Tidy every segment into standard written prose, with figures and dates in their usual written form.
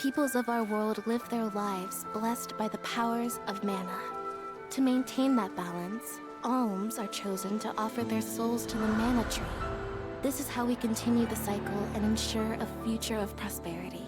peoples of our world live their lives blessed by the powers of mana. To maintain that balance, alms are chosen to offer their souls to the mana tree. This is how we continue the cycle and ensure a future of prosperity.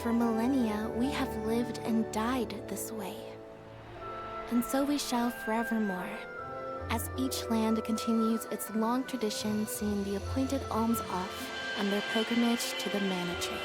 For millennia, we have lived and died this way. And so we shall forevermore, as each land continues its long tradition seeing the appointed alms off on their pilgrimage to the Mana Tree.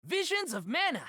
Visions of Mana!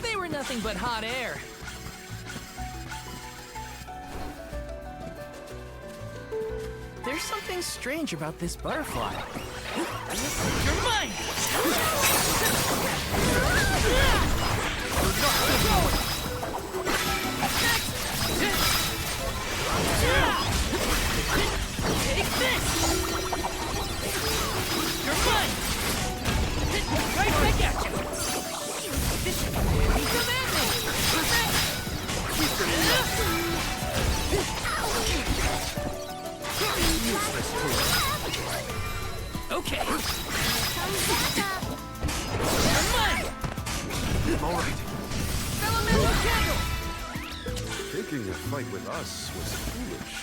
They were nothing but hot air. There's something strange about this butterfly. You're mine! Take this! You're mine! Right back at you! Command me! Okay. You're mine! All right. Elemental candle! Taking a fight with us was foolish.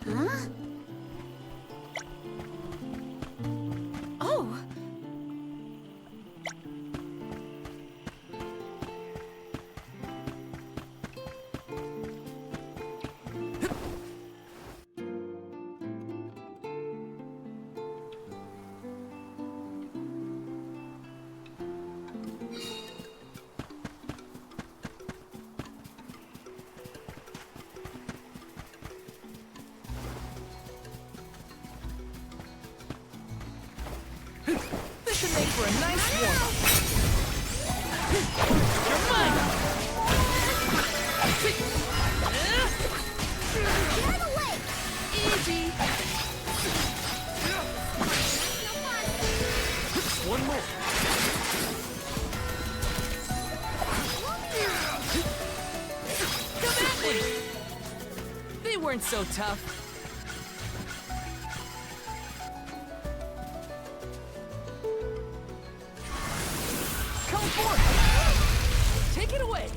Huh? Oh! should make for a nice warm-up. You're mine! Get out of the way! Easy! One more. Come at me! They weren't so tough. Come forth! Take it away!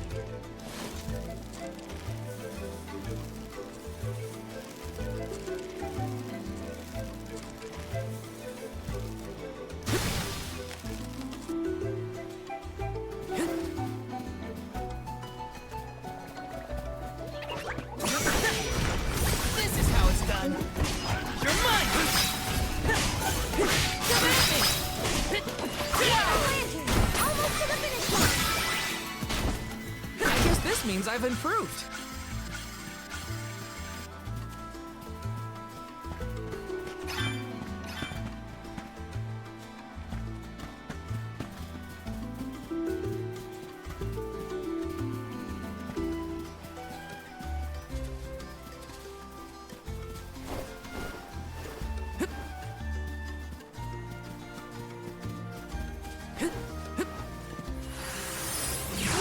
This is how it's done. You're mine! Come at me! Lantern! Almost to the finish line! I guess this means I've improved.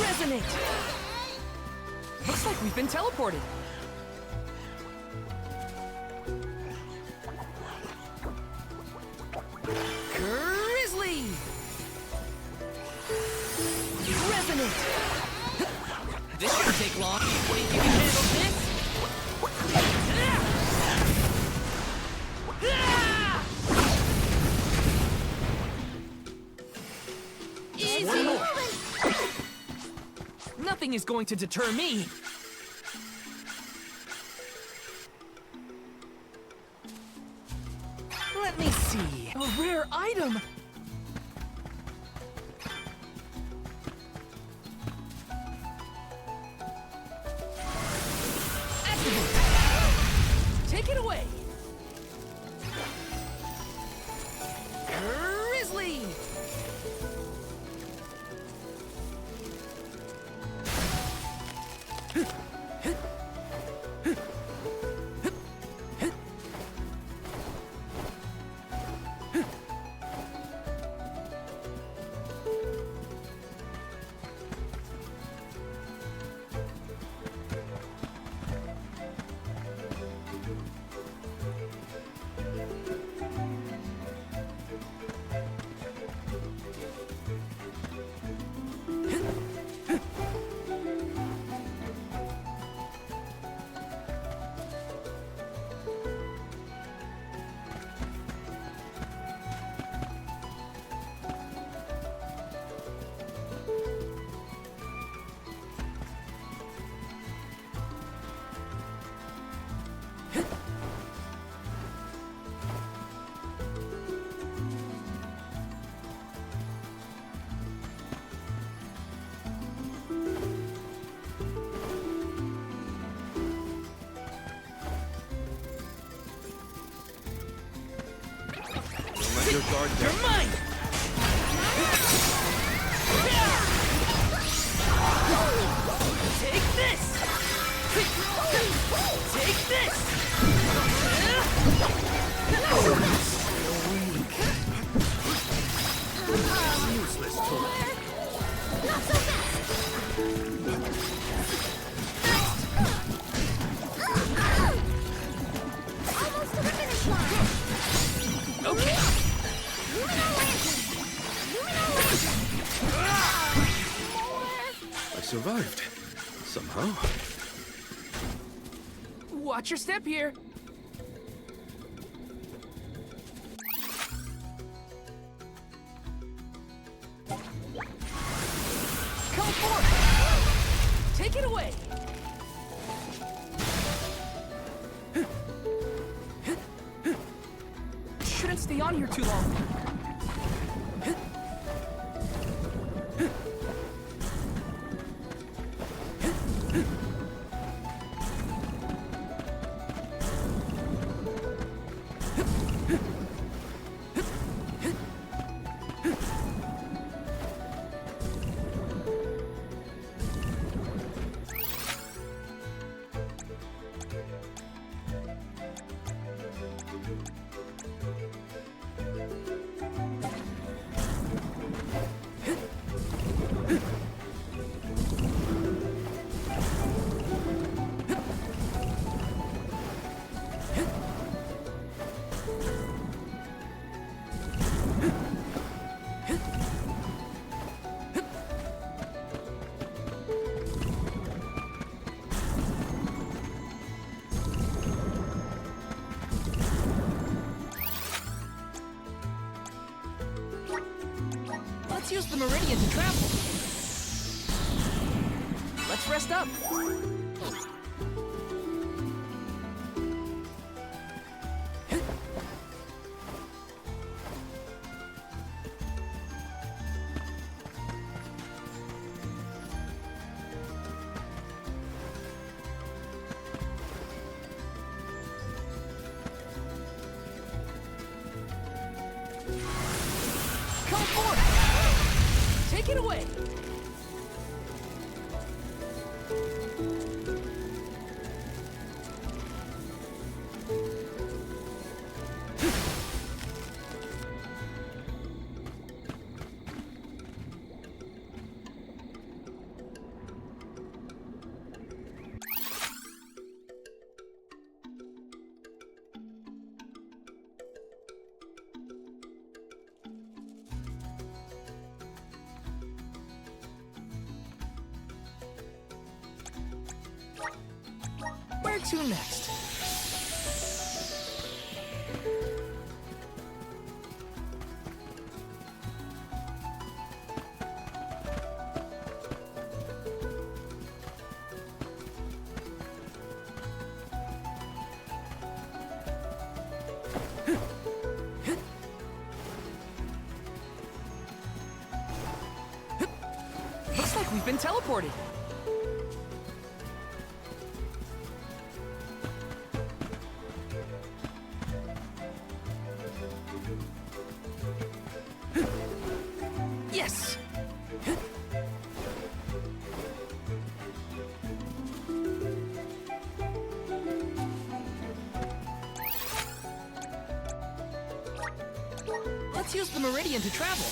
Resonate! Looks like we've been teleported. Grizzly! Resonate! This shouldn't take long. Think you can handle this? Easy! Keep moving! Nothing is going to deter me. Let me see. A rare item. Activate. Take it away. Grizzly. Let your guard down. You're mine! Take this! Take this! Useless tool. Not so fast! Almost to the finish line! Okay. Lumino Lantern! Lumino Lantern! I survived. Somehow. Watch your step here. Come forth. Take it away. Shouldn't stay on here too long. meridian to travel. Let's rest up. Come forth! Take it away! Where to next? Looks like we've been teleported. Yes! Let's use the meridian to travel.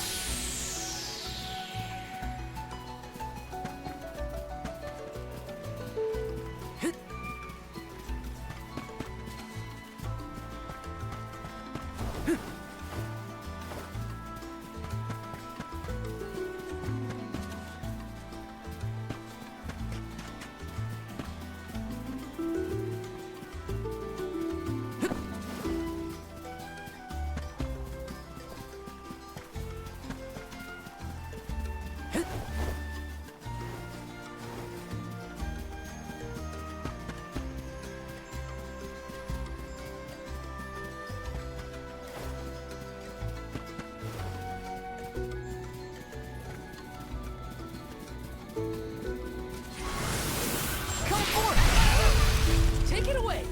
Come forth! Take it away!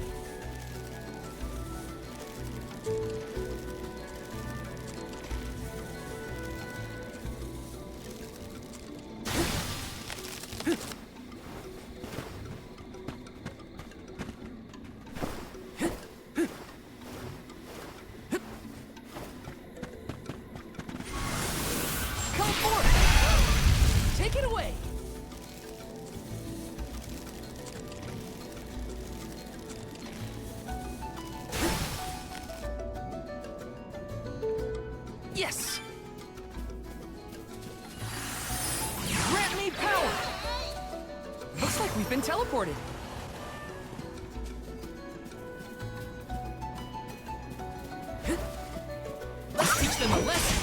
Come forth! Take it away! Yes! Grant me power! Looks like we've been teleported. Let's teach them a lesson.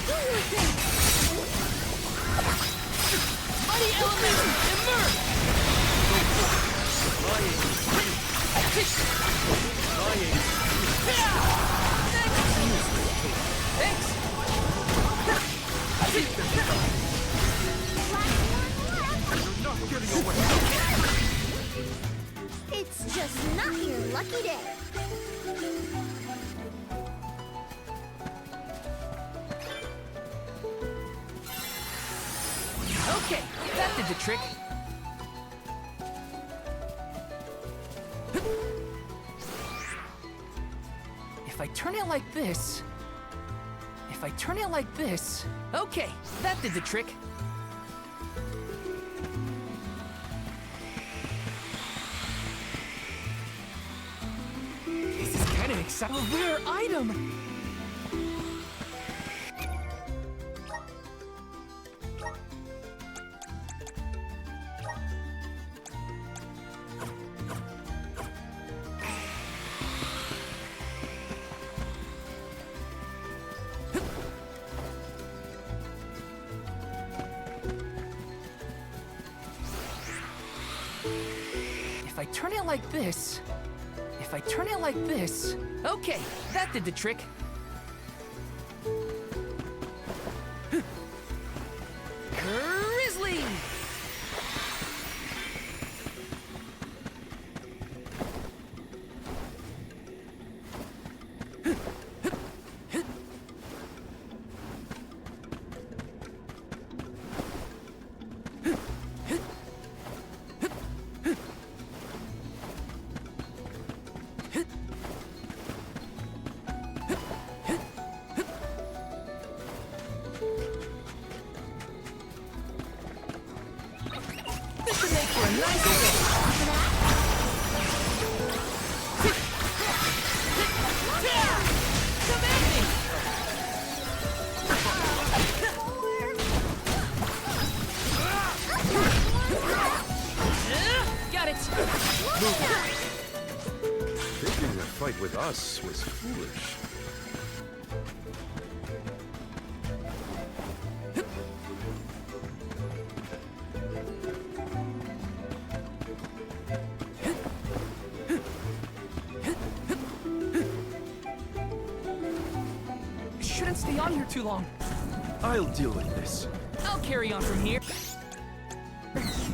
Mighty element, emerge! Thanks! You're not getting away. It's just not your lucky day. Okay, that did the trick. If I turn it like this... If I turn it like this... Okay, that did the trick. This is kind of exciting. A rare item! If I turn it like this... If I turn it like this... Okay, that did the trick. Grizzly! This should make for a nice day. Commanding! Got it! Thinking a fight with us was foolish. Shouldn't stay on here too long. I'll deal with this. I'll carry on from here.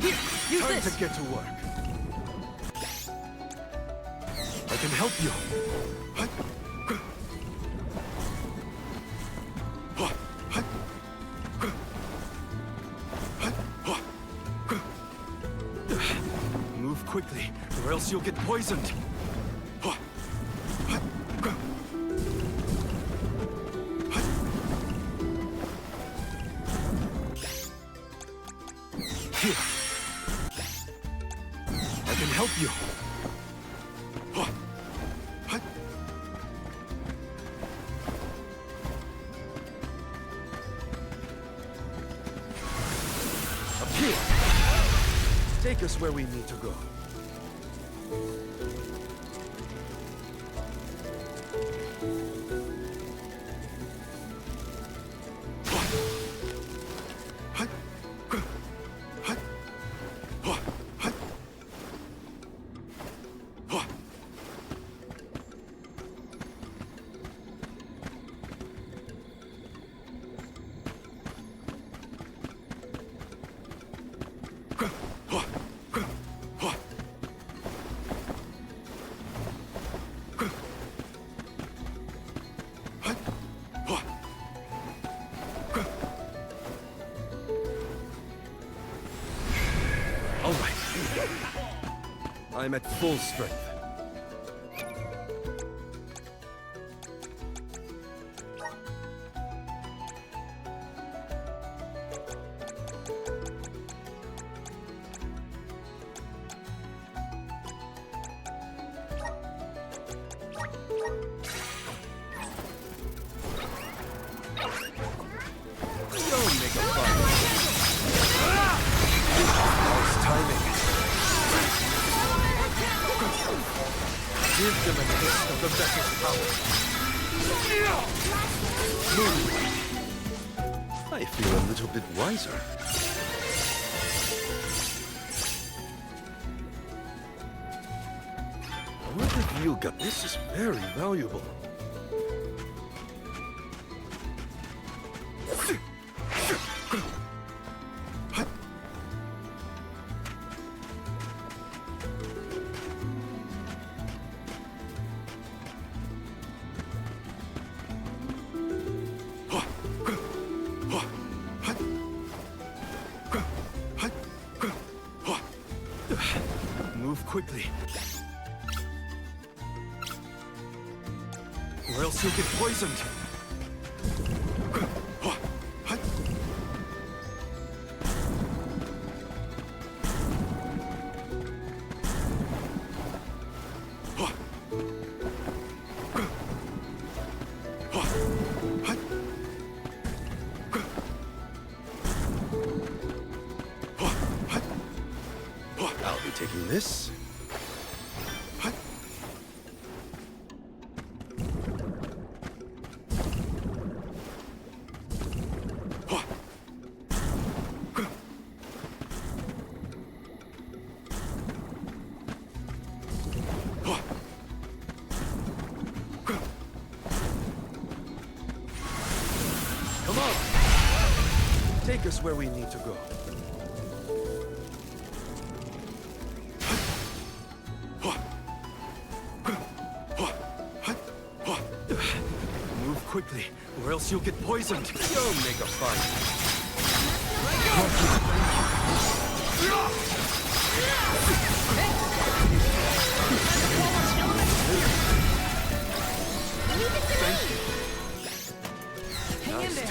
Here, use Time this. to get to work. I can help you. Move quickly, or else you'll get poisoned. Here. I can help you. Up here. Take us where we need to go. All right. I'm at full strength. Don't make a fuss. Nice timing. Give them a taste of the vessel's power. I feel a little bit wiser. What have you got? This is very valuable. Move quickly, or else you'll get poisoned. I'll be taking this. Take us where we need to go. Move quickly, or else you'll get poisoned. Don't make a fight. Hang in there.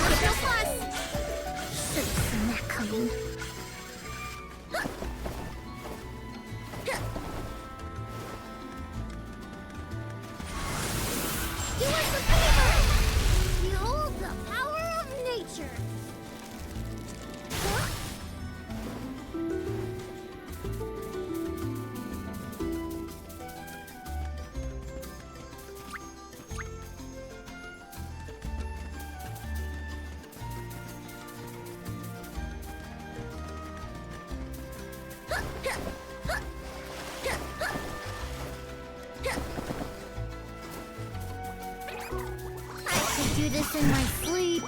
Must no fuss. Coming. Do us a favor! Behold the power of nature! I could do this in my sleep.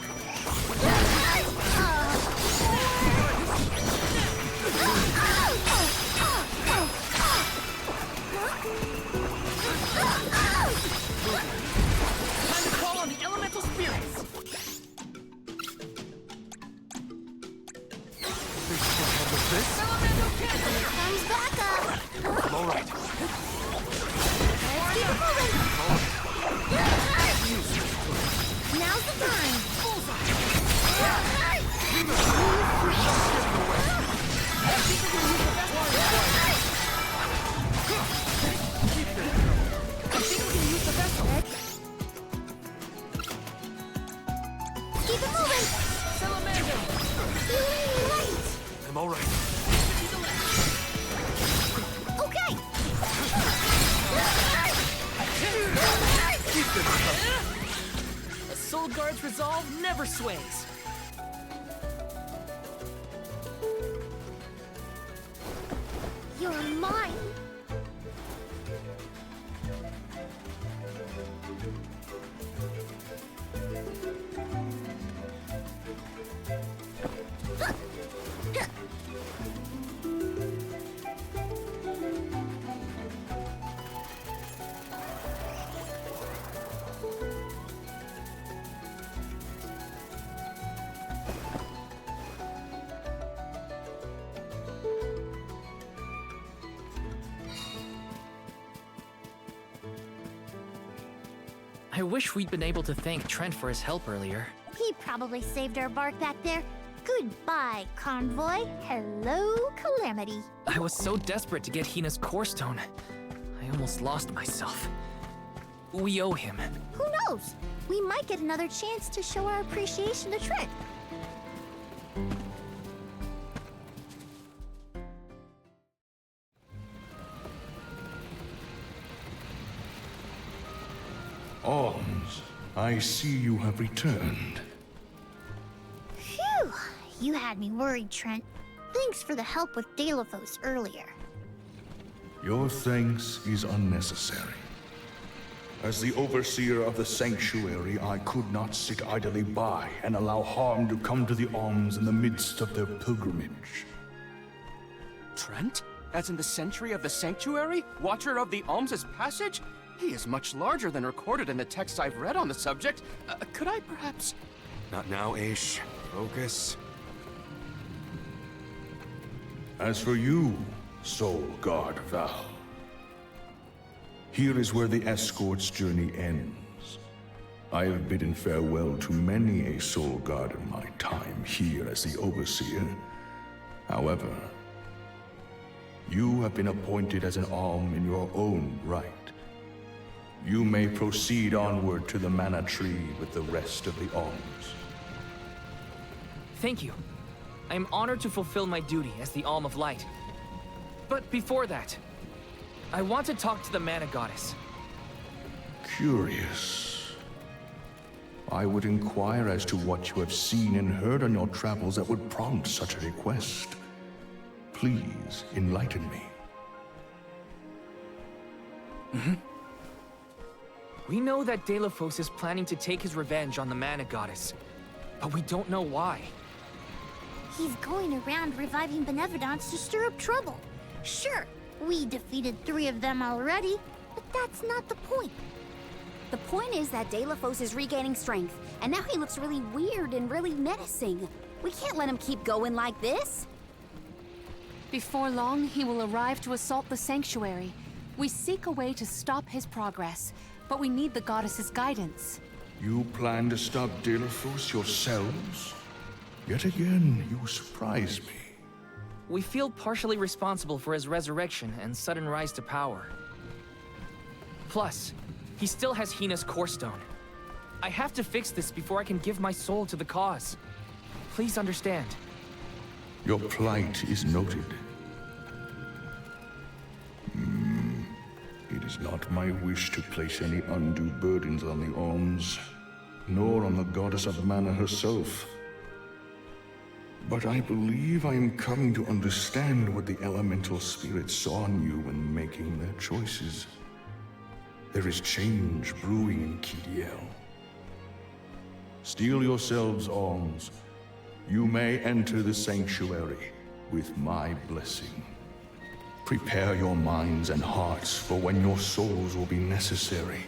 Time to call on the elemental spirits. Elemental candle. Comes back up. I'm all right. Keep it moving. Now's the time. I think we can use the vessel. Keep it moving. Salamander. Light. I'm all right. Okay. A Soul Guard's resolve never sways. You're mine. I wish we'd been able to thank Trent for his help earlier. He probably saved our bark back there. Goodbye, Convoy. Hello, Calamity. I was so desperate to get Hina's core stone. I almost lost myself. We owe him. Who knows? We might get another chance to show our appreciation to Trent. Alms, I see you have returned. Phew! You had me worried, Trent. Thanks for the help with Deilophos earlier. Your thanks is unnecessary. As the overseer of the sanctuary, I could not sit idly by and allow harm to come to the Alms in the midst of their pilgrimage. Trent? As in the sentry of the sanctuary? Watcher of the Alms' passage? He is much larger than recorded in the texts I've read on the subject. Could I perhaps... Not now, Aish. Focus. As for you, Soul Guard Val, here is where the escort's journey ends. I have bidden farewell to many a Soul Guard in my time here as the Overseer. However, you have been appointed as an Alm in your own right. You may proceed onward to the Mana Tree with the rest of the Alms. Thank you. I am honored to fulfill my duty as the Alm of Light. But before that, I want to talk to the Mana Goddess. Curious. I would inquire as to what you have seen and heard on your travels that would prompt such a request. Please enlighten me. We know that Delphos is planning to take his revenge on the Mana Goddess, but we don't know why. He's going around reviving Benevolence to stir up trouble. Sure, we defeated 3 of them already, but that's not the point. The point is that Delphos is regaining strength, and now he looks really weird and really menacing. We can't let him keep going like this. Before long, he will arrive to assault the sanctuary. We seek a way to stop his progress, but we need the goddess's guidance. You plan to stop Delphos yourselves? Yet again, you surprise me. We feel partially responsible for his resurrection and sudden rise to power. Plus, he still has Hina's Core Stone. I have to fix this before I can give my soul to the cause. Please understand. Your plight is noted. It is not my wish to place any undue burdens on the Alms, nor on the Goddess of Mana herself. But I believe I am coming to understand what the elemental spirits saw in you when making their choices. There is change brewing in Kidiel. Steel yourselves, Alms. You may enter the sanctuary with my blessing. Prepare your minds and hearts for when your souls will be necessary,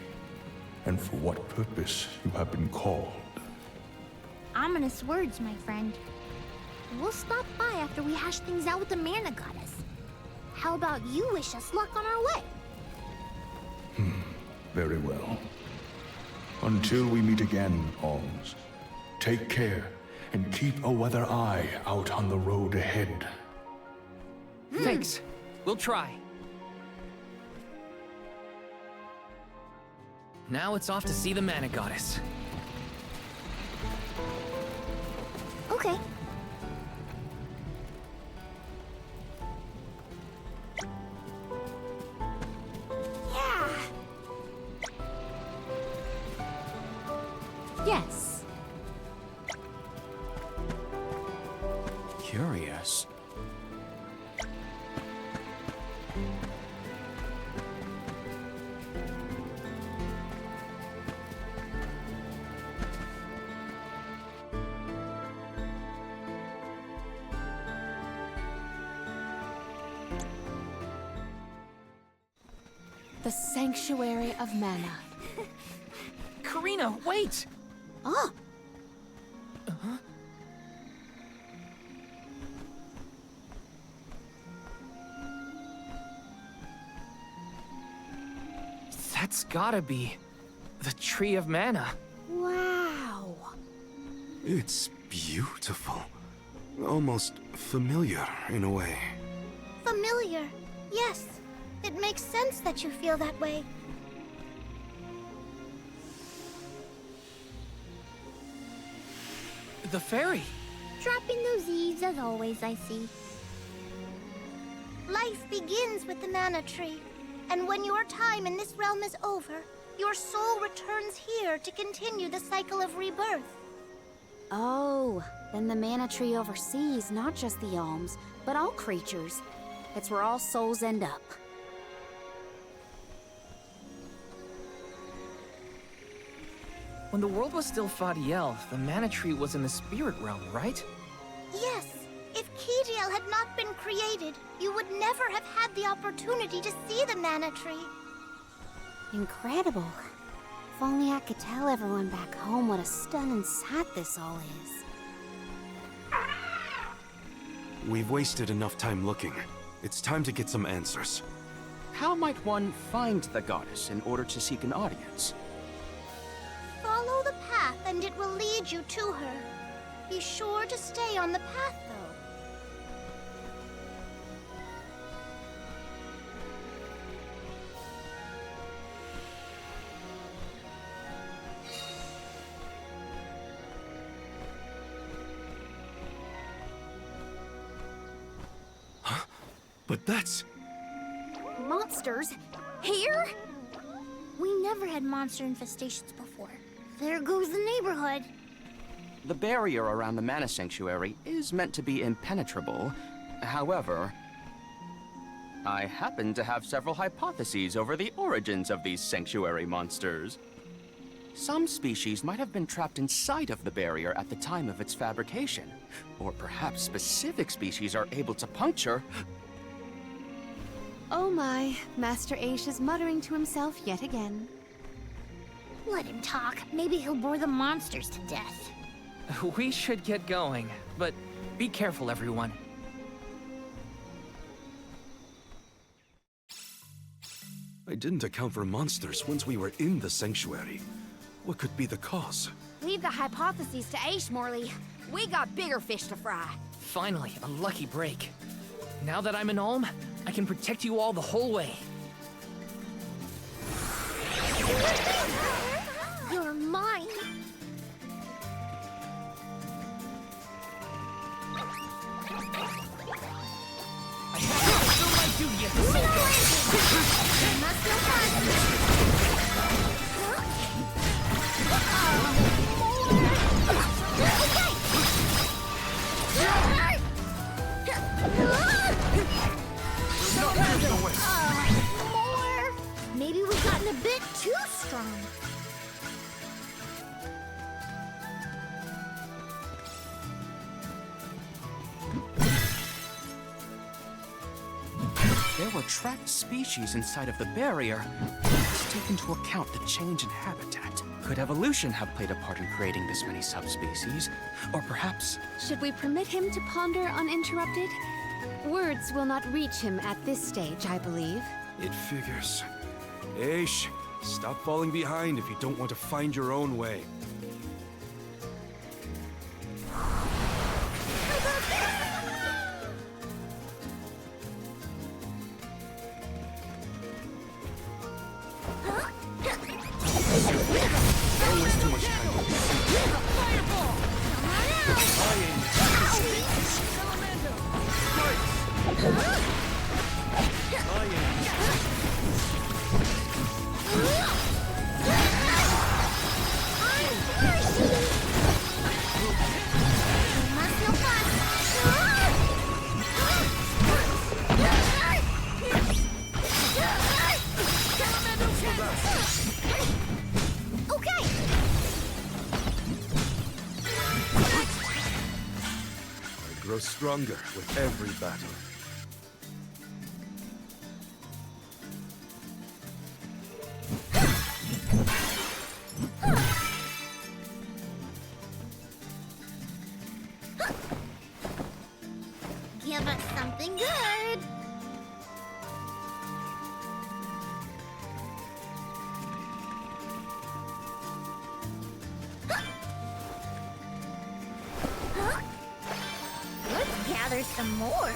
and for what purpose you have been called. Ominous words, my friend. We'll stop by after we hash things out with the Mana Goddess. How about you wish us luck on our way? Very well. Until we meet again, Alms, take care and keep a weather eye out on the road ahead. Thanks. We'll try. Now it's off to see the Mana Goddess. Okay. Yeah. Yes. Curious. The Sanctuary of Mana. Karina, wait! Oh, That's gotta be the Tree of Mana. wow. It's beautiful. Almost familiar in a way. Familiar. Yes. It makes sense that you feel that way. The fairy. Dropping those eaves as always, I see. Life begins with the Mana Tree. And when your time in this realm is over, your soul returns here to continue the cycle of rebirth. Oh, then the Mana Tree oversees not just the Alms, but all creatures. It's where all souls end up. When the world was still Fadiel, the Mana Tree was in the spirit realm, right? Yes, if Kidiel had not been created, you would never have had the opportunity to see the Mana Tree. Incredible. If only I could tell everyone back home what a stunning sight this all is. We've wasted enough time looking. It's time to get some answers. How might one find the goddess in order to seek an audience? Follow the path and it will lead you to her. Be sure to stay on the path, though. But that's... Monsters? Here? We never had monster infestations before. There goes the neighborhood. The barrier around the Mana Sanctuary is meant to be impenetrable. However, I happen to have several hypotheses over the origins of these sanctuary monsters. Some species might have been trapped inside of the barrier at the time of its fabrication. Or perhaps specific species are able to puncture... Oh my, Master Aish is muttering to himself yet again. Let him talk. Maybe he'll bore the monsters to death. We should get going, but be careful, everyone. I didn't account for monsters once we were in the sanctuary. What could be the cause? Leave the hypotheses to Aish, Morley. We got bigger fish to fry. Finally, a lucky break. Now that I'm an Olm, I can protect you all the whole way. You're mine. I have to fulfill my duty as the Soul Guard. Must go fast. More. Maybe we've gotten a bit too strong. There were trapped species inside of the barrier. Let's take into account the change in habitat. Could evolution have played a part in creating this many subspecies? Or perhaps... Should we permit him to ponder uninterrupted? Words will not reach him at this stage, I believe. It figures. Aish, stop falling behind if you don't want to find your own way. Don't waste too much time with this. I grow stronger with every battle. Give us something good. Let's gather some more.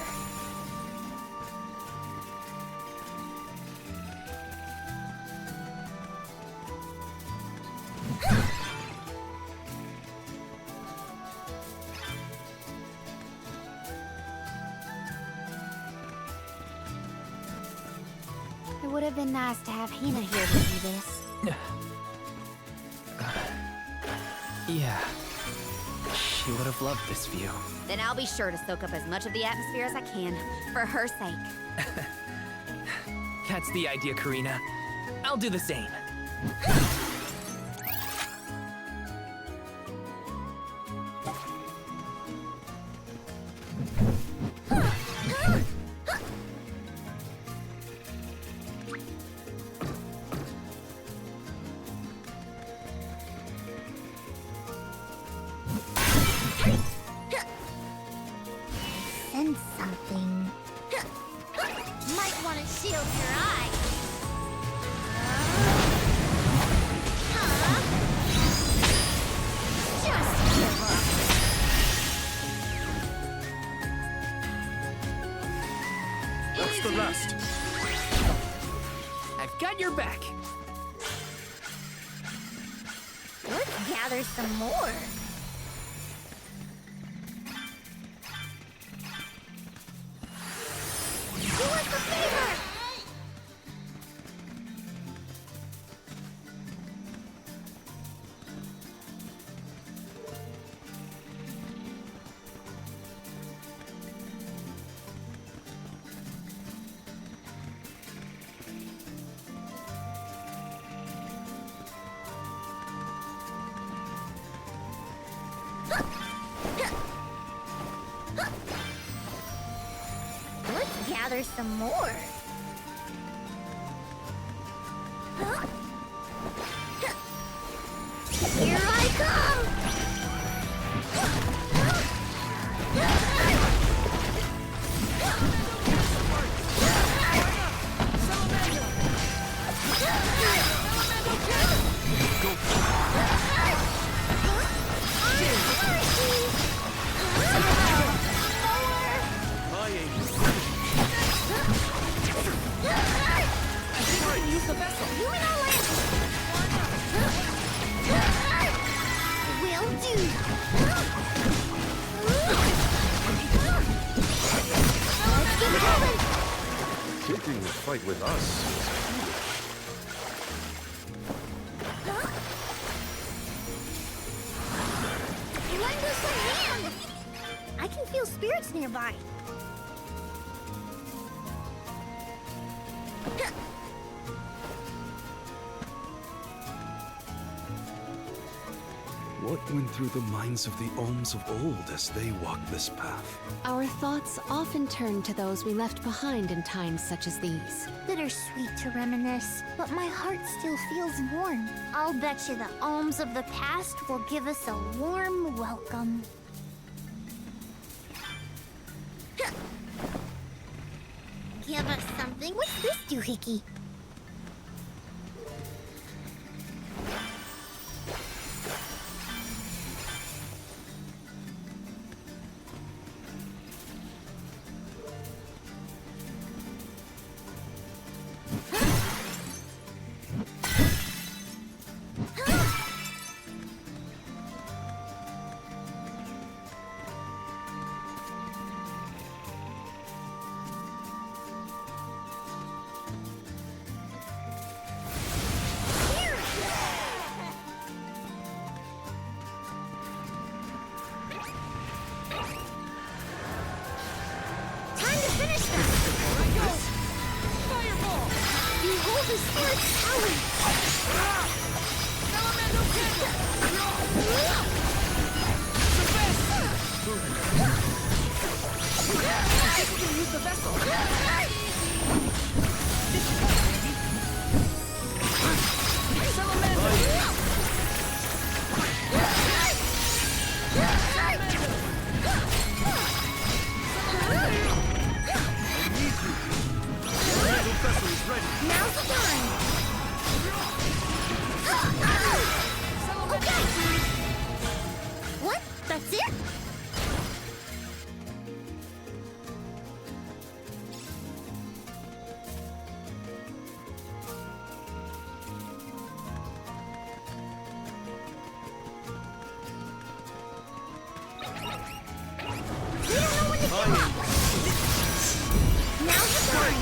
It would have been nice to have Hina here to see this. Yeah. She would have loved this view. Then I'll be sure to soak up as much of the atmosphere as I can, for her sake. That's the idea, Karina. I'll do the same. Sense something. Might want to shield your eyes. Just give up. That's the rest. I've got your back. Let's gather some more. Let's gather some more. Here I come! Use the vessel. Will do. Let's get going. Taking the fight with us is Lend us a hand. I can feel spirits nearby. what went through the minds of the Alms of old as they walked this path. Our thoughts often turn to those we left behind in times such as these. Bittersweet to reminisce, but my heart still feels warm. I'll bet you the alms of the past will give us a warm welcome. Give us something. What's this doohickey? Behold the spirit's power! Use the vessel. Now's the time! Okay! What? That's it? We don't know when to give up! Now's the time!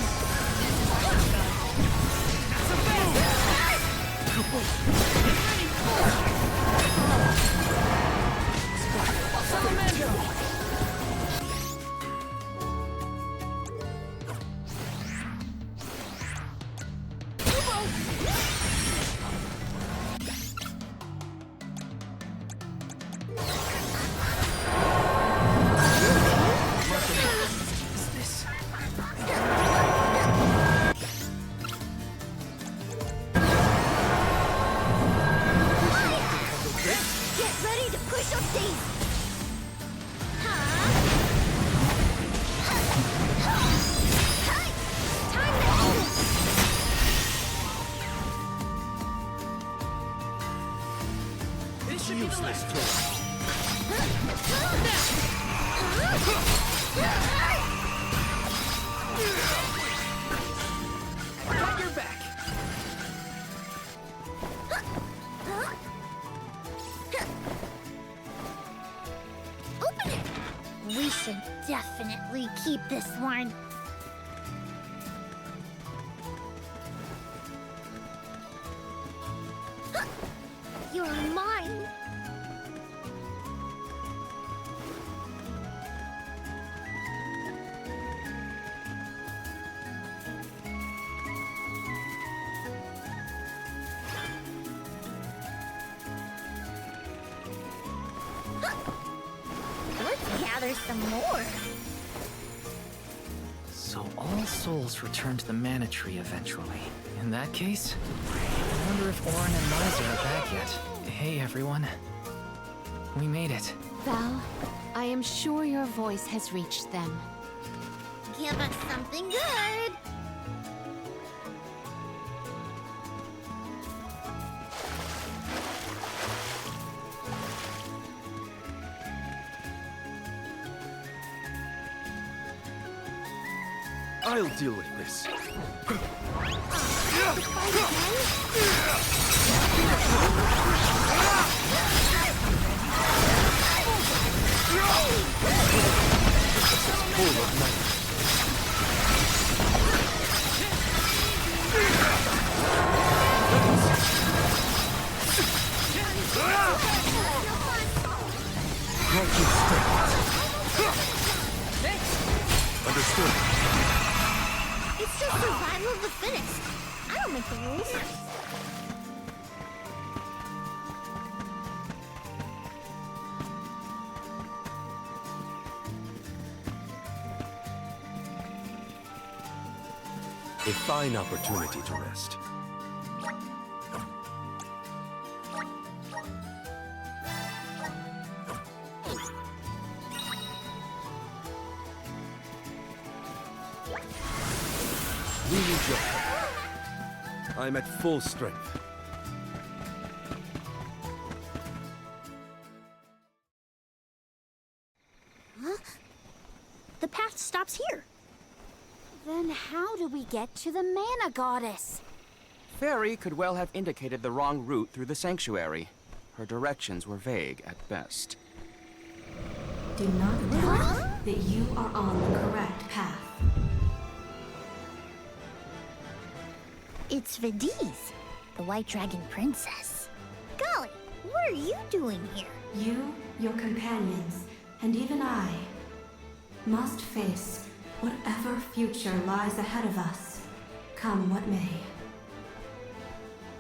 Get ready to push up these! Time to end it! This should be the last. Got your back. Open it! We should definitely keep this one. You're mine! Huh. gather some more. So all souls return to the mana tree eventually. In that case, I wonder if Auron and Liza are back yet. Hey everyone. We made it. Val, I am sure your voice has reached them. Give us something good. I'll deal with this. Full of night. Understood. It's just survival of the fittest. I don't make the rules. A fine opportunity to rest. We need your help. I'm at full strength. The path stops here. Then how do we get to the Mana Goddess? Fairy could well have indicated the wrong route through the sanctuary. Her directions were vague at best. Do not doubt that you are on the correct path. It's Vidiz, the White Dragon Princess. Golly, what are you doing here? You, your companions, and even I must face whatever future lies ahead of us, come what may.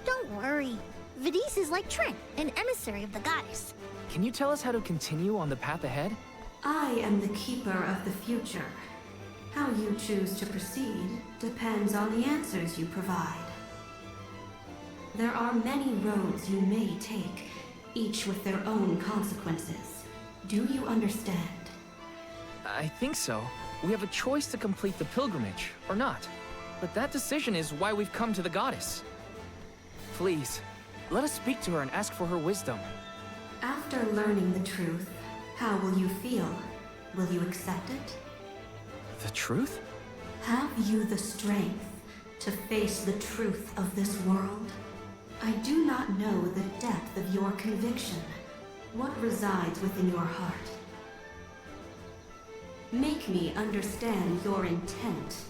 Don't worry. Vidiz is like Trent, an emissary of the goddess. Can you tell us how to continue on the path ahead? I am the keeper of the future. How you choose to proceed depends on the answers you provide. There are many roads you may take, each with their own consequences. Do you understand? I think so. We have a choice to complete the pilgrimage, or not. But that decision is why we've come to the goddess. Please, let us speak to her and ask for her wisdom. After learning the truth, how will you feel? Will you accept it? The truth? Have you the strength to face the truth of this world? I do not know the depth of your conviction, what resides within your heart. Make me understand your intent.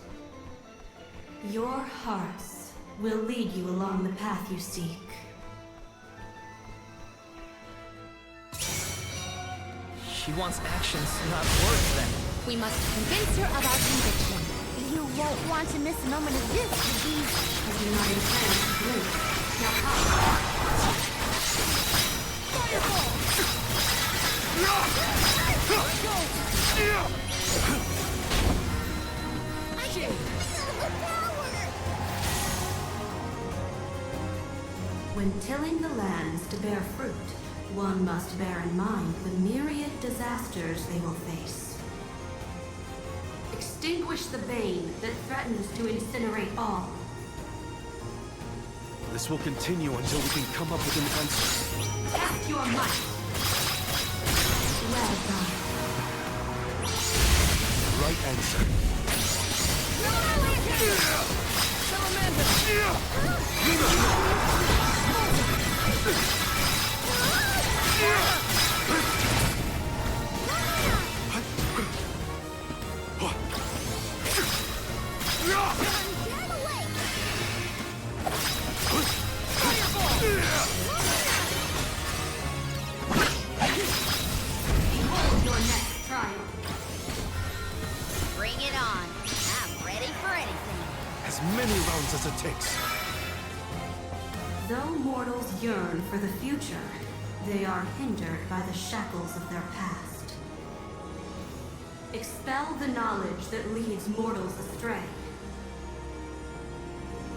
Your hearts will lead you along the path you seek. She wants actions, not words, then. We must convince her of our conviction. You won't want to miss a moment of this, Vidiz. I do not intend to blink. Now come. When tilling the lands to bear fruit, one must bear in mind the myriad disasters they will face. Extinguish the bane that threatens to incinerate all. This will continue until we can come up with an answer. Test your might. Well done. Right answer. Behold your next trial. Bring it on. I'm ready for anything. As many rounds as it takes. Though mortals yearn for the future, they are hindered by the shackles of their past. Expel the knowledge that leads mortals astray.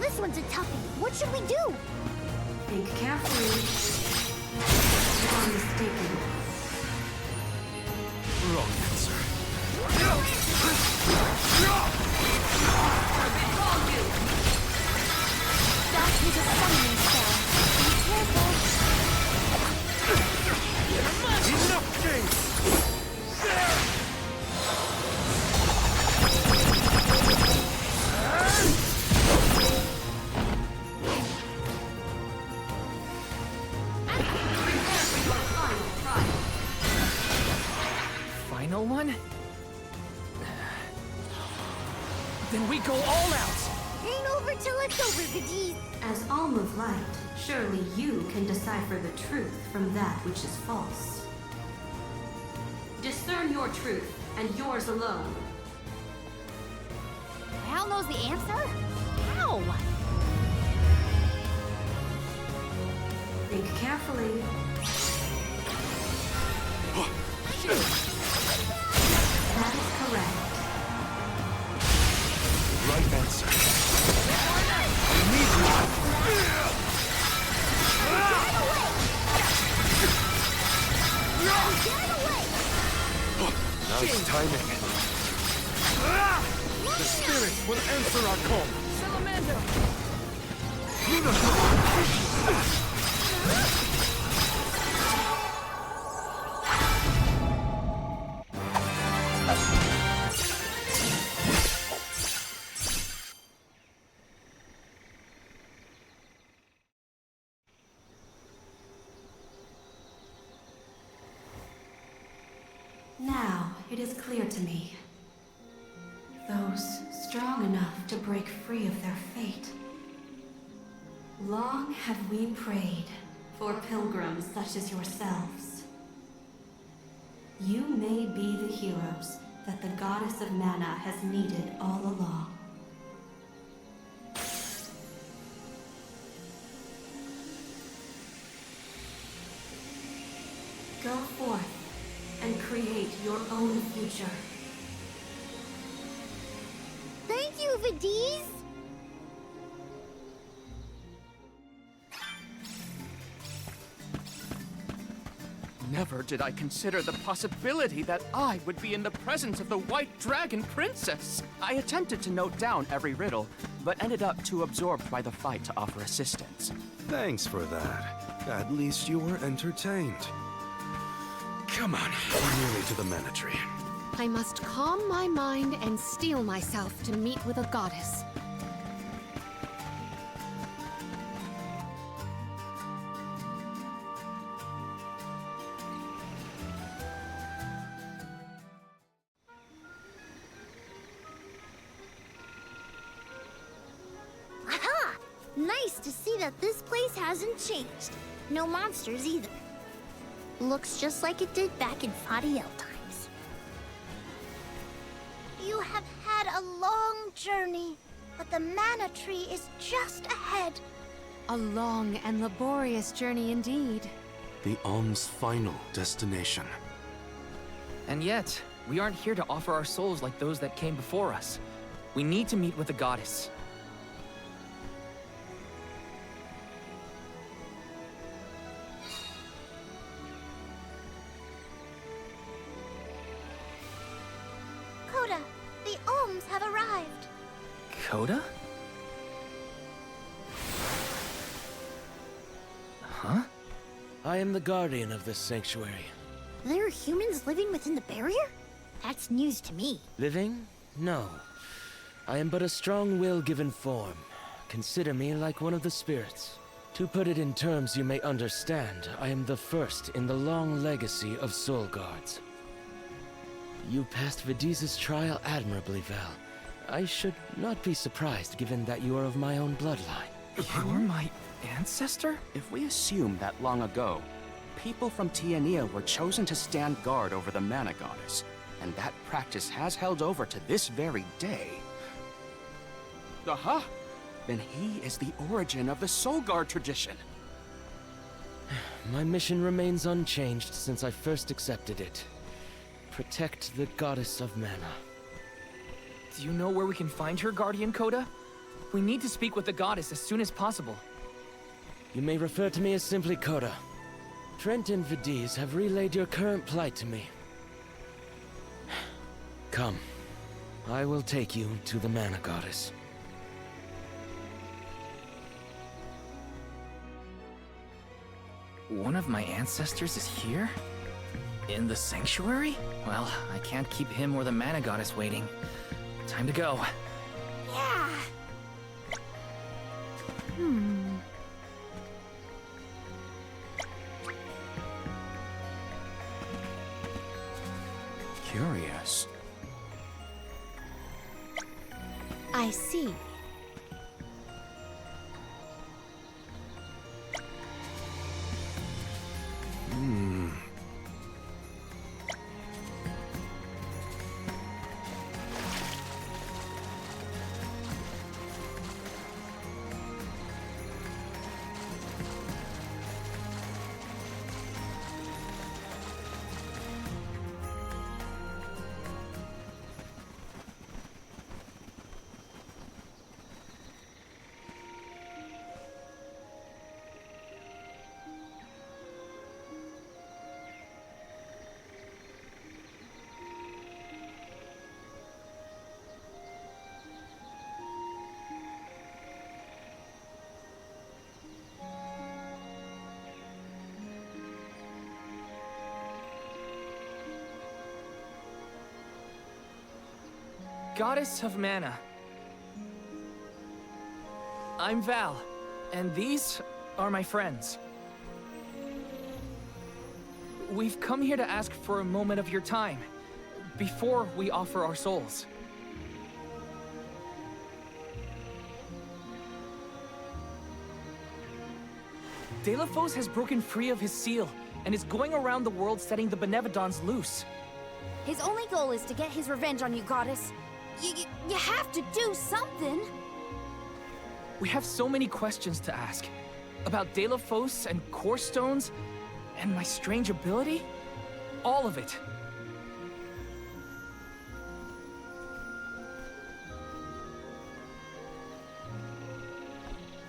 This one's a toughie. What should we do? Think carefully. You are mistaken. Wrong answer. That is a summoning spell. Be careful. Enough games! Final one? Then we go all out! Ain't over till it's over, Veggie. As Alm of Light, surely you can decipher the truth from that which is false. Discern your truth, and yours alone. Hal knows the answer? How? Think carefully. That is correct. Right answer. I need you! Nice timing. The spirits will answer our call. Salamander! Now, it is clear to me. Those strong enough to break free of their fate. Long have we prayed for pilgrims such as yourselves. You may be the heroes that the Goddess of Mana has needed all along. Go forth and create your own future. Thank you, Vadiz. Never did I consider the possibility that I would be in the presence of the White Dragon Princess. I attempted to note down every riddle, but ended up too absorbed by the fight to offer assistance. Thanks for that. At least you were entertained. Come on, we're nearly to the Mana Tree. I must calm my mind and steel myself to meet with a goddess. Aha! Nice to see that this place hasn't changed. No monsters either. Looks just like it did back in Fadiel times. You have had a long journey, but the Mana Tree is just ahead. A long and laborious journey indeed. The Alm's final destination. And yet, we aren't here to offer our souls like those that came before us. We need to meet with the goddess. Coda, the Alms have arrived. Coda? Huh? I am the guardian of this sanctuary. There are humans living within the barrier? That's news to me. Living? No. I am but a strong will given form. Consider me like one of the spirits. To put it in terms you may understand, I am the first in the long legacy of soul guards. You passed Vadiz's trial admirably, Val. I should not be surprised given that you are of my own bloodline. You're my ancestor? If we assume that long ago, people from Tiania were chosen to stand guard over the Mana Goddess, and that practice has held over to this very day. Aha! Then he is the origin of the Soul Guard tradition. My mission remains unchanged since I first accepted it. Protect the goddess of mana. Do you know where we can find her, Guardian Coda? We need to speak with the goddess as soon as possible. You may refer to me as simply Coda. Trent and Vidiz have relayed your current plight to me. Come. I will take you to the mana goddess. One of my ancestors is here? In the sanctuary? Well, I can't keep him or the mana goddess waiting. Time to go. Yeah. Curious. I see. Goddess of Mana. I'm Val, and these are my friends. We've come here to ask for a moment of your time, before we offer our souls. Delafos has broken free of his seal, and is going around the world setting the Benevodons loose. His only goal is to get his revenge on you, goddess. You have to do something. We have so many questions to ask. About Delafos and Core Stones, and my strange ability. All of it.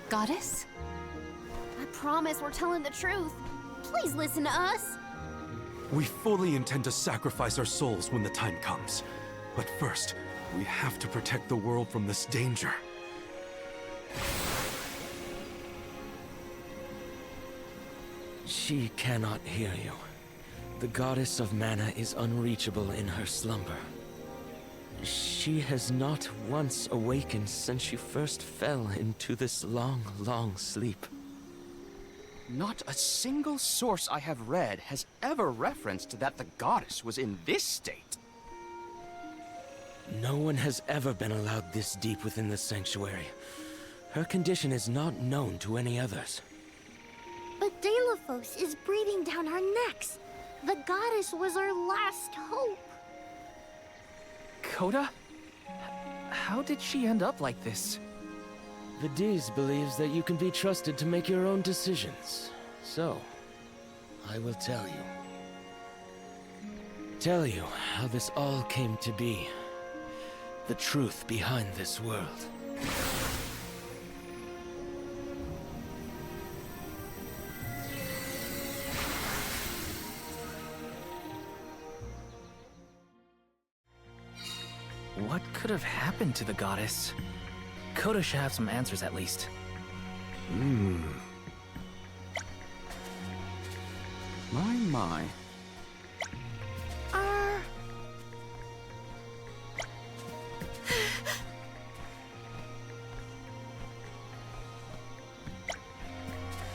Goddess? I promise we're telling the truth. Please listen to us. We fully intend to sacrifice our souls when the time comes. But first, we have to protect the world from this danger. She cannot hear you. The goddess of mana is unreachable in her slumber. She has not once awakened since she first fell into this long, long sleep. Not a single source I have read has ever referenced that the goddess was in this state. No one has ever been allowed this deep within the sanctuary. Her condition is not known to any others. But Delafos is breathing down our necks. The goddess was our last hope. Coda? How did she end up like this? Vidiz believes that you can be trusted to make your own decisions. So, I will tell you. Tell you how this all came to be. The truth behind this world. What could have happened to the goddess? Coda should have some answers at least. My.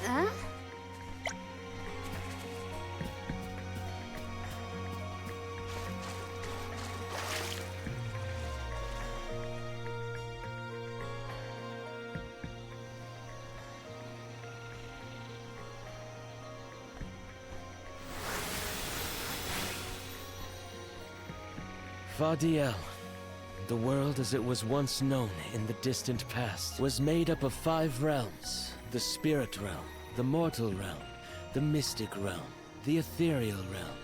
Huh? Fadiel, the world as it was once known in the distant past, was made up of 5 realms. The spirit realm, the mortal realm, the mystic realm, the ethereal realm,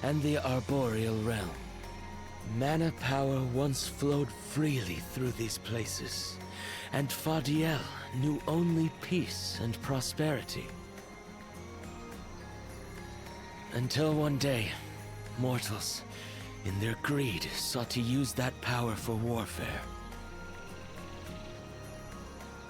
and the arboreal realm. Mana power once flowed freely through these places, and Fadiel knew only peace and prosperity. Until one day, mortals, in their greed, sought to use that power for warfare.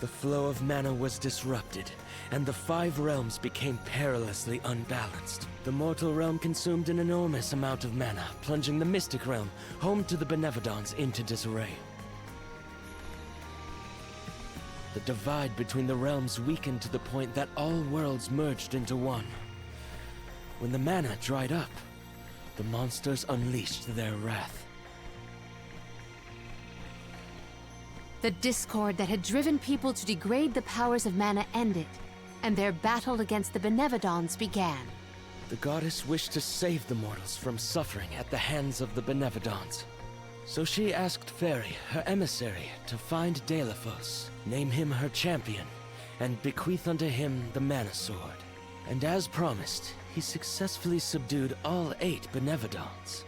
The flow of mana was disrupted, and the 5 realms became perilously unbalanced. The mortal realm consumed an enormous amount of mana, plunging the mystic realm, home to the Benevodons, into disarray. The divide between the realms weakened to the point that all worlds merged into one. When the mana dried up, the monsters unleashed their wrath. The discord that had driven people to degrade the powers of mana ended, and their battle against the Benevodons began. The goddess wished to save the mortals from suffering at the hands of the Benevodons. So she asked Fairy, her emissary, to find Deilephos, name him her champion, and bequeath unto him the Mana Sword. And as promised, he successfully subdued all 8 Benevodons.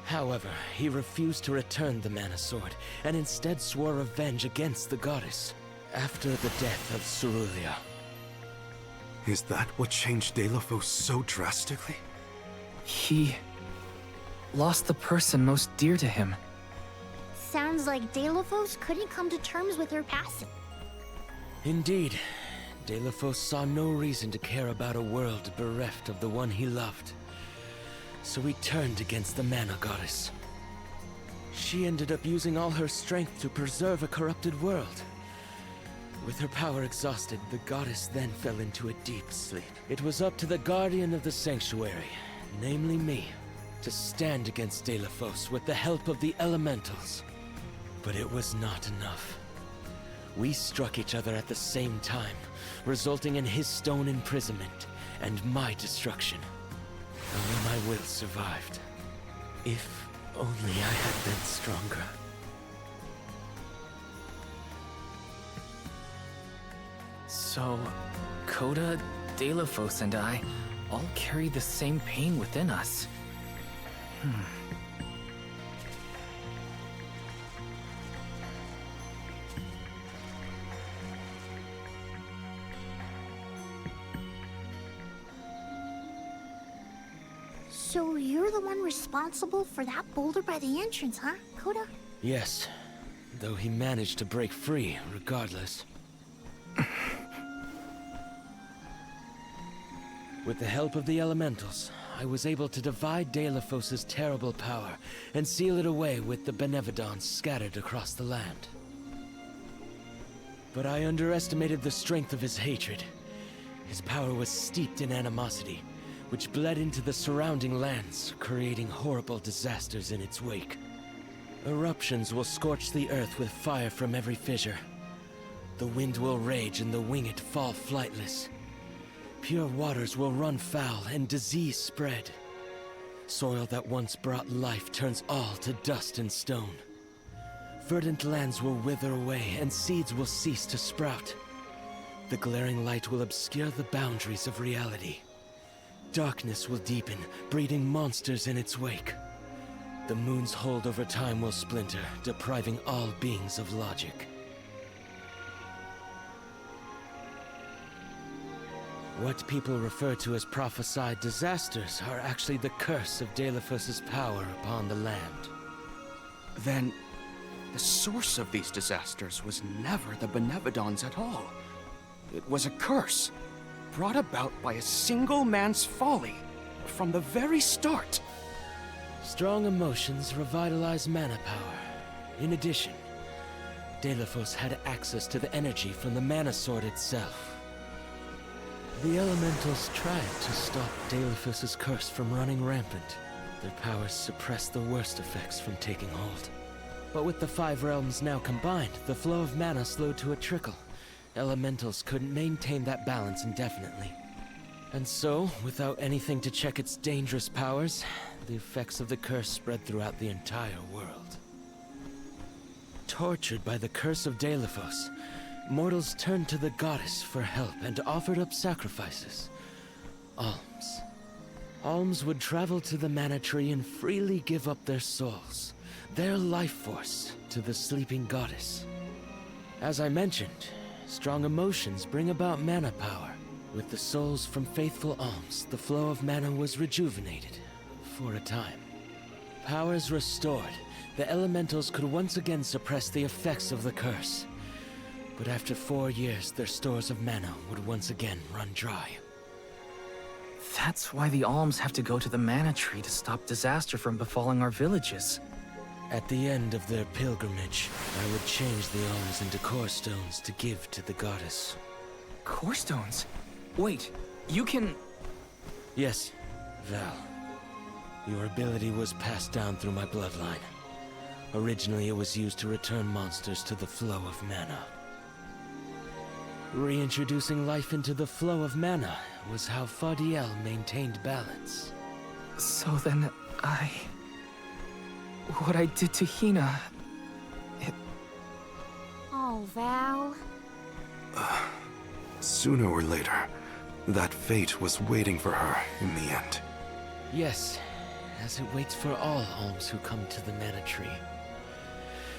However, he refused to return the Mana Sword, and instead swore revenge against the goddess, after the death of Cerulia. Is that what changed Deilephos so drastically? He lost the person most dear to him. Sounds like Deilephos couldn't come to terms with her passing. Indeed, Deilephos saw no reason to care about a world bereft of the one he loved. So he turned against the Mana Goddess. She ended up using all her strength to preserve a corrupted world. With her power exhausted, the goddess then fell into a deep sleep. It was up to the Guardian of the Sanctuary, namely me, to stand against Deilephos with the help of the Elementals. But it was not enough. We struck each other at the same time, resulting in his stone imprisonment and my destruction. Only my will survived. If only I had been stronger. So, Coda, Deilephos, and I all carry the same pain within us. So you're the one responsible for that boulder by the entrance, huh, Coda? Yes, though he managed to break free regardless. With the help of the Elementals, I was able to divide Deilephos' terrible power and seal it away with the Benevodons scattered across the land. But I underestimated the strength of his hatred. His power was steeped in animosity, which bled into the surrounding lands, creating horrible disasters in its wake. Eruptions will scorch the earth with fire from every fissure. The wind will rage and the winged fall flightless. Pure waters will run foul and disease spread. Soil that once brought life turns all to dust and stone. Verdant lands will wither away and seeds will cease to sprout. The glaring light will obscure the boundaries of reality. Darkness will deepen, breeding monsters in its wake. The moon's hold over time will splinter, depriving all beings of logic. What people refer to as prophesied disasters are actually the curse of Deilephos' power upon the land. Then, the source of these disasters was never the Benevodons at all. It was a curse, brought about by a single man's folly, from the very start. Strong emotions revitalize mana power. In addition, Deilephos had access to the energy from the Mana Sword itself. The Elementals tried to stop Deilephos' curse from running rampant. Their powers suppressed the worst effects from taking hold. But with the 5 realms now combined, the flow of mana slowed to a trickle. Elementals couldn't maintain that balance indefinitely. And so, without anything to check its dangerous powers, the effects of the curse spread throughout the entire world. Tortured by the curse of Deilephos, mortals turned to the goddess for help and offered up sacrifices. Alms. Alms would travel to the Mana Tree and freely give up their souls, their life force, to the sleeping goddess. As I mentioned, strong emotions bring about mana power. With the souls from faithful alms, the flow of mana was rejuvenated, for a time. Powers restored, the elementals could once again suppress the effects of the curse. But after 4 years, their stores of mana would once again run dry. That's why the alms have to go to the Mana Tree to stop disaster from befalling our villages. At the end of their pilgrimage, I would change the alms into core stones to give to the goddess. Core stones? Wait, you can... Yes, Val. Your ability was passed down through my bloodline. Originally, it was used to return monsters to the flow of mana. Reintroducing life into the flow of mana was how Fadiel maintained balance. So then, what I did to Hina... Oh, Val. Sooner or later, that fate was waiting for her in the end. Yes, as it waits for all alms who come to the Mana Tree.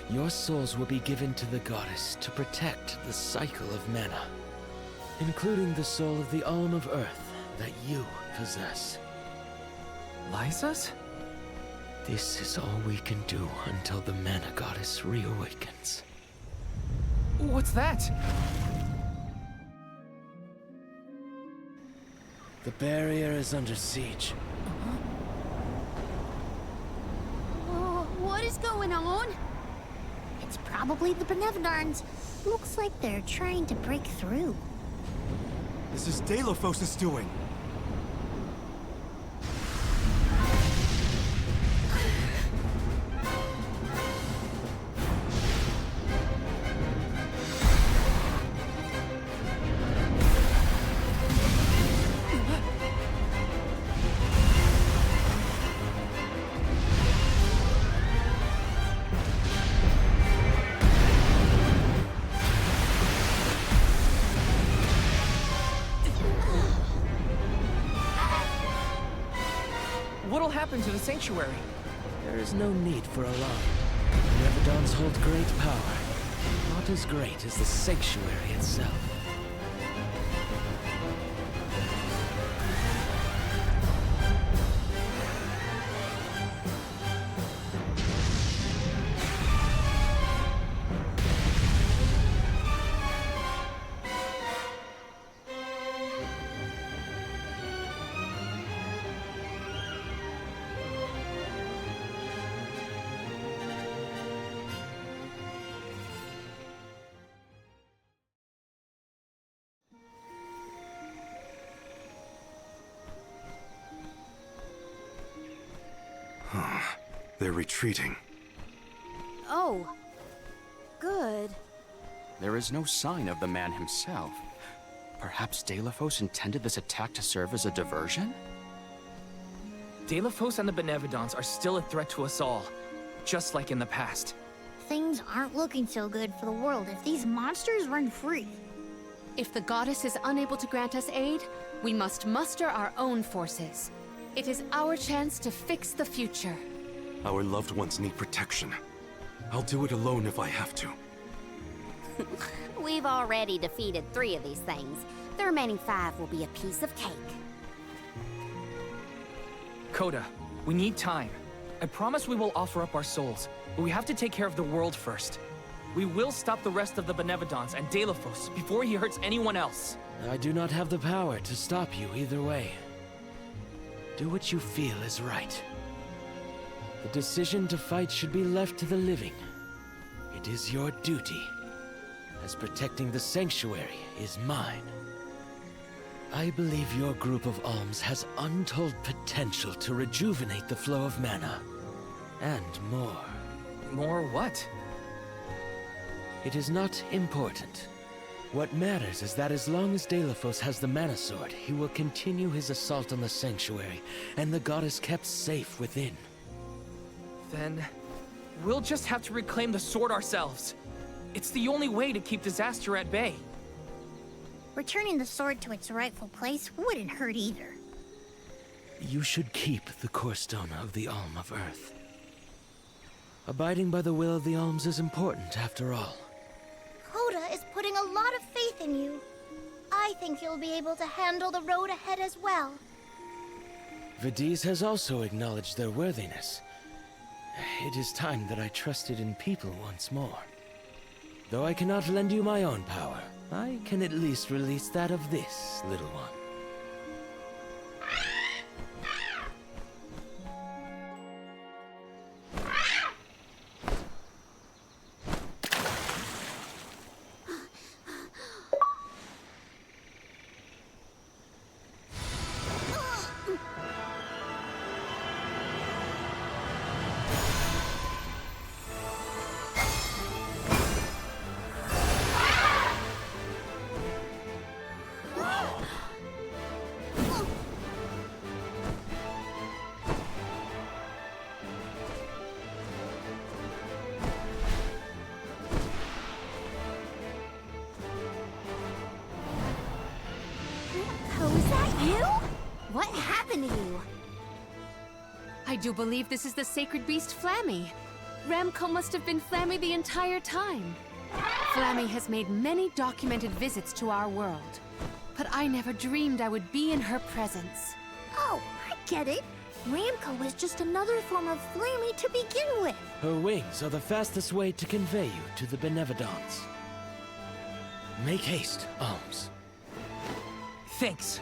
Your souls will be given to the goddess to protect the cycle of mana, including the soul of the Alm of Earth that you possess. Liza's? This is all we can do until the Mana Goddess reawakens. What's that? The barrier is under siege. Whoa, what is going on? It's probably the Benevodons. Looks like they're trying to break through. This is Delophos' doing. What'll happen to the sanctuary? There is no need for alarm. Benevodons hold great power, not as great as the sanctuary itself. They're retreating. Oh. Good. There is no sign of the man himself. Perhaps Delophos intended this attack to serve as a diversion? Delophos and the Benevodons are still a threat to us all, just like in the past. Things aren't looking so good for the world if these monsters run free. If the goddess is unable to grant us aid, we must muster our own forces. It is our chance to fix the future. Our loved ones need protection. I'll do it alone if I have to. We've already defeated 3 of these things. The remaining 5 will be a piece of cake. Coda, we need time. I promise we will offer up our souls, but we have to take care of the world first. We will stop the rest of the Benevodons and Delophos before he hurts anyone else. I do not have the power to stop you either way. Do what you feel is right. The decision to fight should be left to the living. It is your duty, as protecting the sanctuary is mine. I believe your group of alms has untold potential to rejuvenate the flow of mana. And more. More what? It is not important. What matters is that as long as Delophos has the Mana Sword, he will continue his assault on the sanctuary, and the goddess kept safe within. Then, we'll just have to reclaim the sword ourselves. It's the only way to keep disaster at bay. Returning the sword to its rightful place wouldn't hurt either. You should keep the core stone of the Alm of Earth. Abiding by the will of the Alms is important, after all. Coda is putting a lot of faith in you. I think you'll be able to handle the road ahead as well. Vidiz has also acknowledged their worthiness. It is time that I trusted in people once more. Though I cannot lend you my own power, I can at least release that of this little one. What happened to you? I do believe this is the sacred beast Flammy. Ramco must have been Flammy the entire time. Flammy has made many documented visits to our world, but I never dreamed I would be in her presence. Oh, I get it. Ramco was just another form of Flammy to begin with. Her wings are the fastest way to convey you to the Benevodons. Make haste, Alms. Thanks.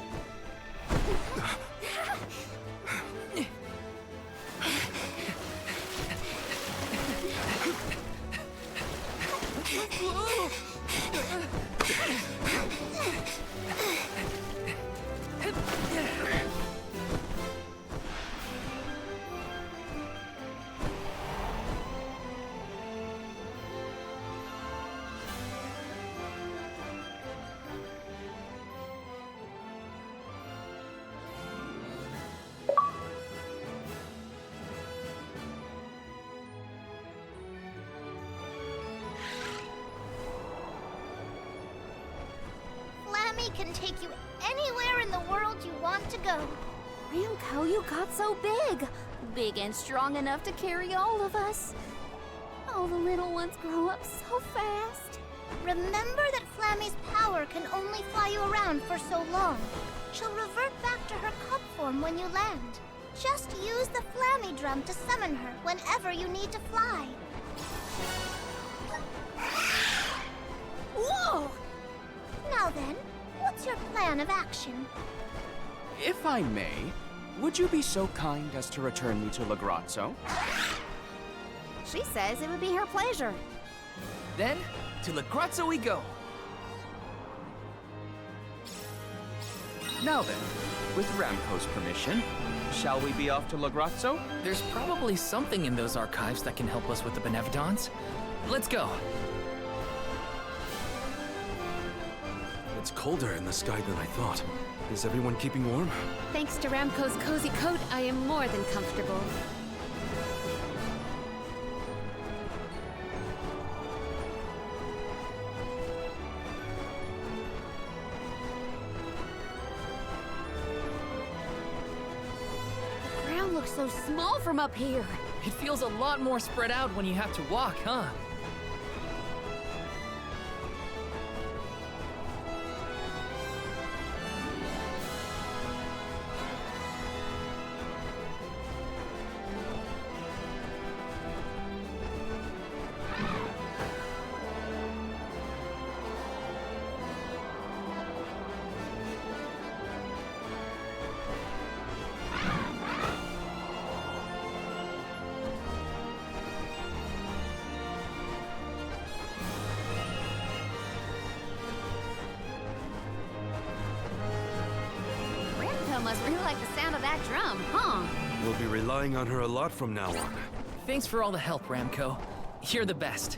Flammy can take you anywhere in the world you want to go. Ramco, you got so big. Big and strong enough to carry all of us. All the little ones grow up so fast. Remember that Flammy's power can only fly you around for so long. She'll revert back to her cub form when you land. Just use the Flammy drum to summon her whenever you need to fly. Whoa! Now then, what's your plan of action? If I may, would you be so kind as to return me to Lagrazzo? She says it would be her pleasure. Then, to Lagrazzo we go. Now then, with Ramco's permission, shall we be off to Lagrazzo? There's probably something in those archives that can help us with the Benevodons. Let's go. It's colder in the sky than I thought. Is everyone keeping warm? Thanks to Ramco's cozy coat, I am more than comfortable. The ground looks so small from up here. It feels a lot more spread out when you have to walk, huh? Ramco must really like the sound of that drum, huh? We'll be relying on her a lot from now on. Thanks for all the help, Ramco. You're the best.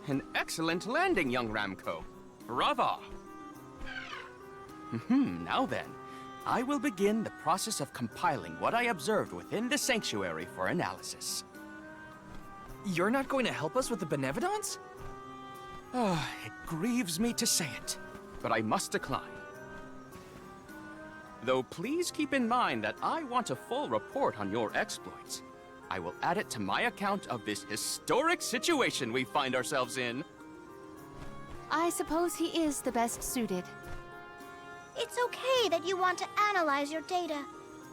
An excellent landing, young Ramco. Brava! Now then, I will begin the process of compiling what I observed within the sanctuary for analysis. You're not going to help us with the Benevodons? It grieves me to say it, but I must decline. Though please keep in mind that I want a full report on your exploits. I will add it to my account of this historic situation we find ourselves in. I suppose he is the best suited. It's okay that you want to analyze your data,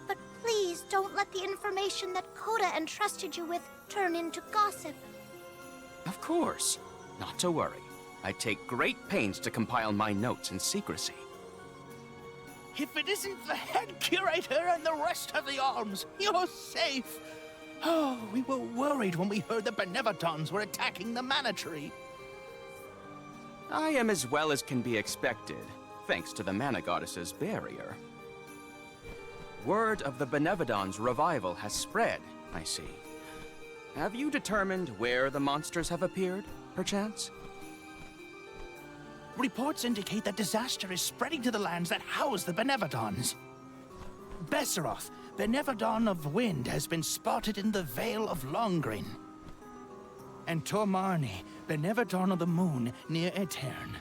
but please don't let the information that Coda entrusted you with turn into gossip. Of course. Not to worry. I take great pains to compile my notes in secrecy. If it isn't the head curator and the rest of the alms, you're safe. Oh, we were worried when we heard the Benevodons were attacking the Mana Tree. I am as well as can be expected, thanks to the Mana Goddess's barrier. Word of the Benevodons' revival has spread, I see. Have you determined where the monsters have appeared, perchance? Reports indicate that disaster is spreading to the lands that house the Benevodons. Besseroth, Benevodon of Wind, has been spotted in the Vale of Longrin. And Tormarni, Benevodon of the Moon, near Aetern.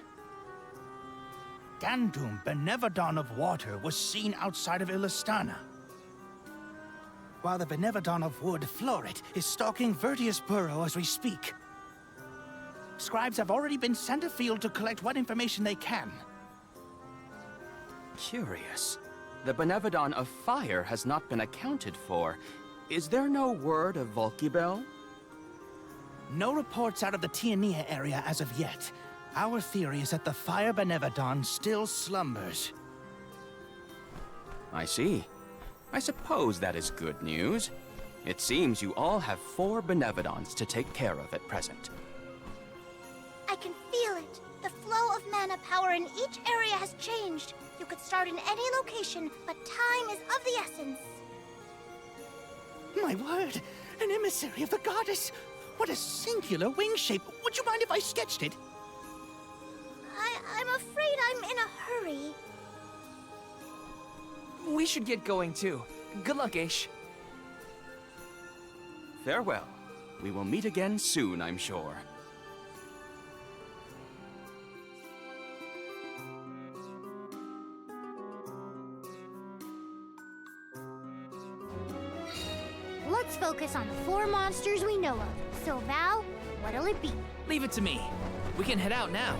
Gandum, Benevodon of Water, was seen outside of Illistana. While the Benevodon of Wood, Florit, is stalking Vertius Burrow as we speak. Scribes have already been sent afield to collect what information they can. Curious. The Benevodon of Fire has not been accounted for. Is there no word of Volkibel? No reports out of the Tiania area as of yet. Our theory is that the Fire Benevodon still slumbers. I see. I suppose that is good news. It seems you all have 4 Benevodons to take care of at present. I can feel it. The flow of mana power in each area has changed. You could start in any location, but time is of the essence. My word! An emissary of the goddess! What a singular wing shape! Would you mind if I sketched it? I'm afraid I'm in a hurry. We should get going too. Good luck, Aish. Farewell. We will meet again soon, I'm sure. Let's focus on the 4 monsters we know of. So, Val, what'll it be? Leave it to me. We can head out now.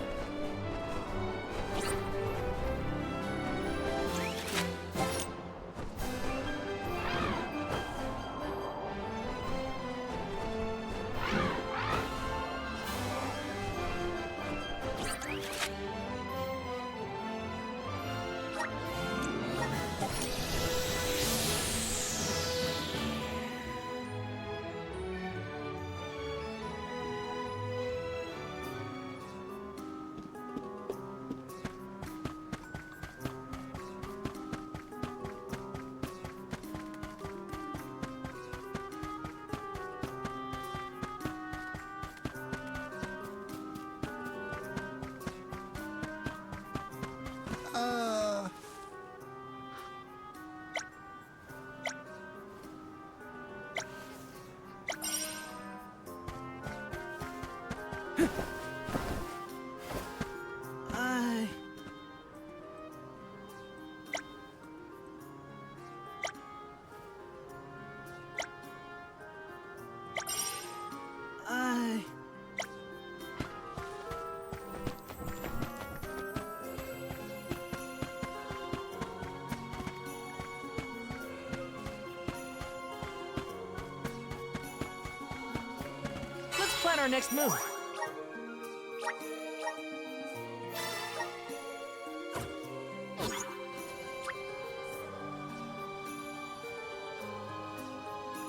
Let's plan our next move.